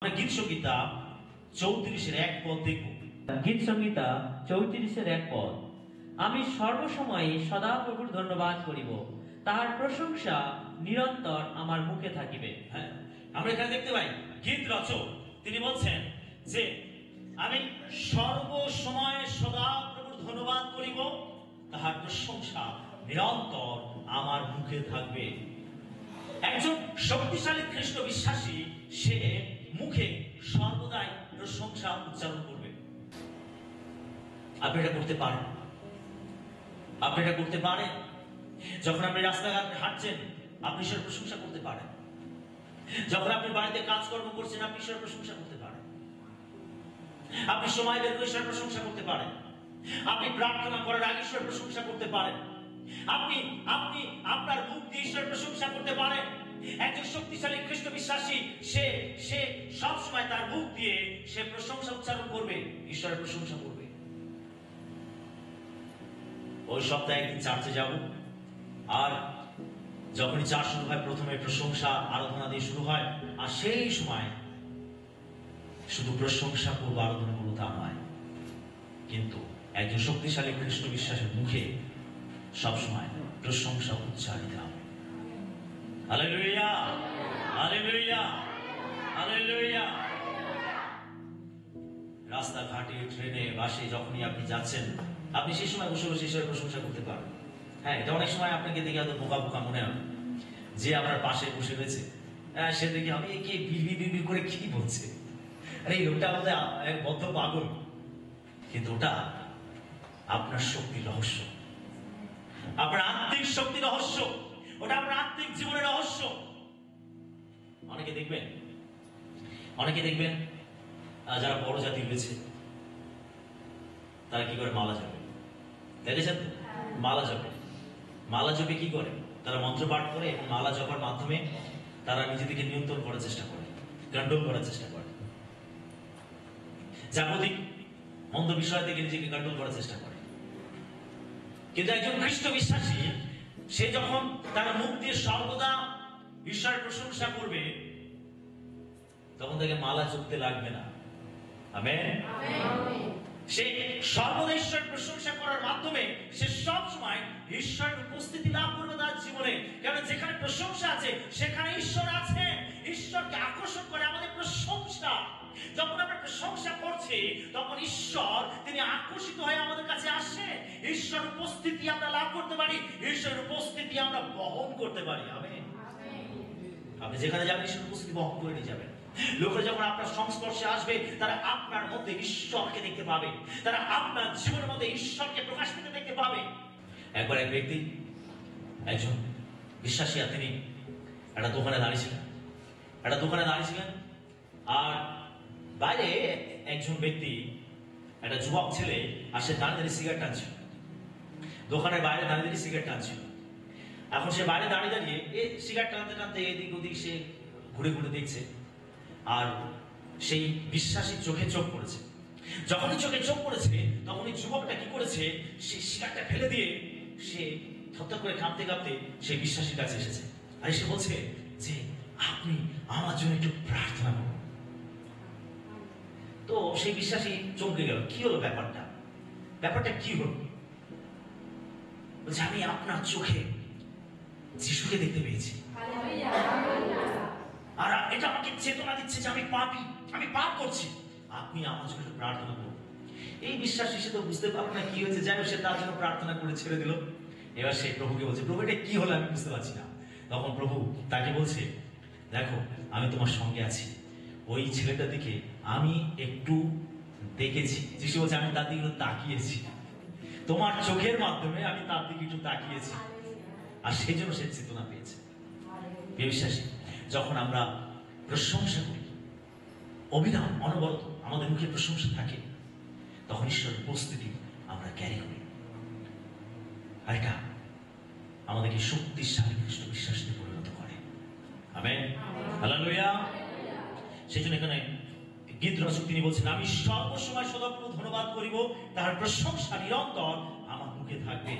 আমরা গীত সংহিতা 34-1 পদ দেখব। গীত সংহিতা 34-1 পদ। আমি সর্বসময় সদা প্রভুর ধন্যবাদ করিব, তাহার প্রশংসা নিরন্তর আমার মুখে থাকিবে। হ্যাঁ, আমরা এখানে দেখতে পাই গীত রচক তিনি বলছেন যে আমি সর্বসময় সদা প্রভুর ধন্যবাদ করিব, তাহার প্রশংসা নিরন্তর আমার মুখে থাকবে। একজন শক্তিশালী খ্রিস্ট বিশ্বাসী সে মুখে সর্বদাই প্রশংসা উচ্চারণ করবে। আপনি এটা করতে পারেন, আপনি এটা করতে পারেন। যখন আপনি রাস্তাঘাটে হাঁটছেন আপনি ঈশ্বরের প্রশংসা করতে পারেন। যখন আপনি বাড়িতে কাজকর্ম করছেন আপনি ঈশ্বরের প্রশংসা করতে পারেন। আপনি সময় বের করে ঈশ্বরের প্রশংসা করতে পারেন। আপনি প্রার্থনা করার আগে ঈশ্বরের প্রশংসা করতে পারেন। আপনি আপনি আপনার মুখ দিয়ে ঈশ্বরের প্রশংসা করতে পারেন। একজন শক্তিশালী খ্রিস্ট বিশ্বাসী সে সে সব সময় তার মুখ দিয়ে সে প্রশংসা উচ্চারণ করবে, ঈশ্বরের প্রশংসা করবে। ওই সপ্তাহে একদিন চার্চে যাব, আর যখনই চার্চ শুরু হয় প্রথমে প্রশংসা আরাধনা দিয়ে শুরু হয়, আর সেই সময় শুধু প্রশংসা করবো আরাধনা করবো তা নয়, কিন্তু একজন শক্তিশালী খ্রিস্ট বিশ্বাসের মুখে সবসময় প্রশংসা উচ্চারিত হবে। Hallelujah, hallelujah, hallelujah. রাস্তাঘাটে, ট্রেনে, বাসে যখনই আপনি যাচ্ছেন আপনি সেই সময় বসে বসে ঈশ্বরের প্রশংসা করতে পারেন। হ্যাঁ, এটা অনেক সময় আপনাকে দেখে হয়তো বোকা বোকা মনে হবে, যে আপনার পাশে বসে রয়েছে সে দেখে আমি কে বিড়বিড় করে কি বলছে, আরে এই লোকটা আমাদের এক বদ্ধ পাগল। কিন্তু ওটা আপনার শক্তির রহস্য, আপনার আত্মিক শক্তির রহস্য, ওটা আপনার আত্মিক জীবনের রহস্য। অনেকে দেখবেন যারা বড় জাতি রয়েছে তারা কি করে মালা জপে, দেখেছেন তো? মালা জপে কি করে, তারা মন্ত্র পাঠ করে এবং মালা জপার মাধ্যমে তারা নিজেদেরকে নিয়ন্ত্রণ করার চেষ্টা করে, কন্ট্রোল করার চেষ্টা করে, জাগতিক মন্দ বিষয় থেকে নিজেকে কন্ট্রোল করার চেষ্টা করে। কিন্তু একজন খ্রিস্ট বিশ্বাসী সে যখন তার মুখ দিয়ে সর্বদা ঈশ্বরের প্রশংসা করবে তখন তাকে মালা জপতে লাগবে না। আমেন। সে সর্বদা ঈশ্বরের প্রশংসা করার মাধ্যমে সে সব সময় ঈশ্বরের উপস্থিতি লাভ করবে তার জীবনে। কারণ যেখানে প্রশংসা আছে সেখানে ঈশ্বর আছে। ঈশ্বরকে আকর্ষণ করে আমাদের প্রশংসা। যখন আমরা প্রশংসা করছি তখন ঈশ্বর তিনি আকর্ষিত হয়ে আমাদের কাছে আসে। ঈশ্বর উপস্থিতি আমরা লাভ করতে পারি, ঈশ্বরের উপস্থিতি আমরা বহন করতে পারি। আমেন। আপনি যেখানে যাবেন ঈশ্বরের উপস্থিতি বহন করে নিয়ে যাবেন। লোকেরা যখন আপনার সংস্পর্শে আসবে তারা আপনার মধ্যে ঈশ্বরকে দেখতে পাবে, তারা আপনার জীবনের মধ্যে ঈশ্বরকে প্রকাশ পেতে দেখতে পাবে। একবার এক ব্যক্তি, একজন বিশ্বাসী, তিনি একটা দোকানে দাঁড়িয়েছিলেন, আর বাইরে একজন ব্যক্তি, একটা যুবক ছেলে, আর সে দাঁড়িয়ে সিগারেট টানছিল। দোকানের বাইরে দাঁড়িয়ে সিগারেট টানছিল। এখন সে বাইরে দাঁড়িয়ে সিগারেট টানতে টানতে এদিক ওদিক সে ঘুরে ঘুরে দেখছে, আর সেই বিশ্বাসী চোখে চোখ পড়েছে। যখনই চোখে চোখ পড়েছে তখনই যুবকটা কি করেছে, সে সিগারেটটা ফেলে দিয়ে সে থরথর করে কাঁপতে কাঁপতে সেই বিশ্বাসীর কাছে এসেছে, আর এসে বলছে যে আপনি আমার জন্য একটু প্রার্থনা করুন। তো সেই বিশ্বাসী চমকে গেল, কি হলো ব্যাপারটা কি হলো? বলছে আমি আপনার চোখে যিশুকে দেখতে পেয়েছি, আর এটা আমাকে চেতনা দিচ্ছে যে আমি পাপী, আমি পাপ করছি, আপনি আমার জন্য প্রার্থনা করুন। এই বিশ্বাসী সে তো বুঝতে পারবে না কি হয়েছে, যাই হোক সে তার জন্য প্রার্থনা করে ছেড়ে দিল। এবার সে প্রভুকে বলছে, প্রভু এটা কি হলো আমি বুঝতে পারছি না। তখন প্রভু তাকে বলছে, দেখো আমি তোমার সঙ্গে আছি, ওই ছেলেটার দিকে আমি একটু দেখেছি। যিশু বলছে আমি তার দিকে তাকিয়েছি, তোমার চোখের মাধ্যমে আমি তার দিকে একটু তাকিয়েছি, আর সেই জন্য সে চেতনা পেয়েছে। বিশ্বাসী যখন আমরা প্রশংসা করি, অবিরাম অনবরত আমাদের মুখে প্রশংসা থাকে, তখন ঈশ্বরের উপস্থিতি আমরা ক্যারি করি, আর এটা আমাদেরকে শক্তিশালী খ্রিস্ট বিশ্বাসীতে পরিণত করে। Amen, hallelujah. সেই জন্য এখানে গীত রচক তিনি বলছেন, আমি সর্বসময় সদাপ্রভু ধন্যবাদ করিব, তাহার প্রশংসা নিরন্তর আমার মুখে থাকবে।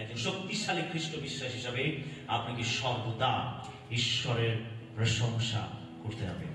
একজন শক্তিশালী খ্রিস্ট বিশ্বাস হিসাবে আপনাকে সর্বদা ঈশ্বরের প্রশংসা করতে হবে।